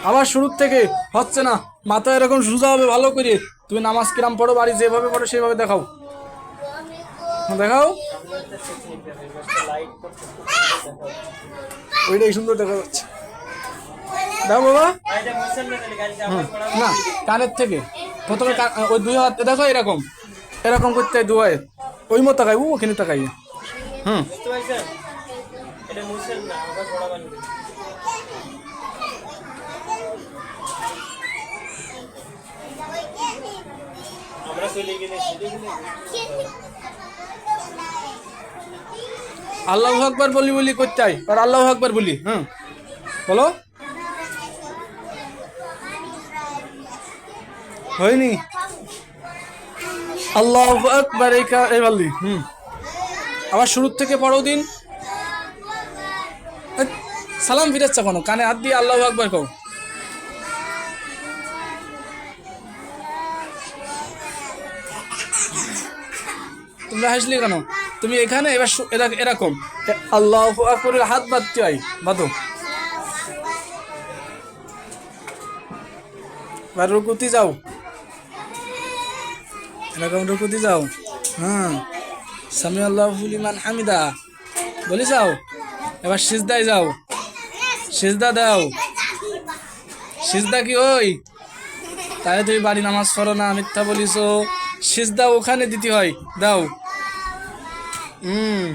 আবার শুরুর থেকে হচ্ছে না, মাথা এরকম সোজা হবে ভালো করে। তুমি নামাজ কিরাম পড়ো, বাড়ি যেভাবে পড়ো সেভাবে দেখাও। দেখাও, ওইটাই সুন্দর দেখা যাচ্ছে। দেখো বাবা। হুম, না, কানের থেকে প্রথমে ওই দুই হাত দেখো, এরকম এরকম করতে হয়, দুয়ায় ওই মতো তাকাই, ওখানে তাকাই। হুম, আল্লাহু আকবার বলি বলি করতে হয়, আর আল্লাহু আকবার বলি। হুম, বলো। হয়নি? আল্লাহু আকবার এই বললি। হুম, আবার শুরুর থেকে পড়ো দিন। এ, সালাম ফিরাচ্ছ কোনো, কানে হাত দিয়ে আল্লাহু আকবার কও। তুমি হাসলি কেন? তুমি এখানে এবার এরকম আল্লাহু আকবার হাত বাঁধতে হয়, বাঁধো। এবার রুকুতে যাও, এরকম রুকুতে যাও। হ্যাঁ, সামি আল্লাহু লিমান হামিদা বলে যাও। এবার সিজদায় যাও, সিজদা দাও। সিজদা কি ওই? তাহলে তুমি বাড়ি নামাজ পড়ো না, মিথ্যা বলিস। সিজদা ওখানে দিতে হয়, দাও। হুম।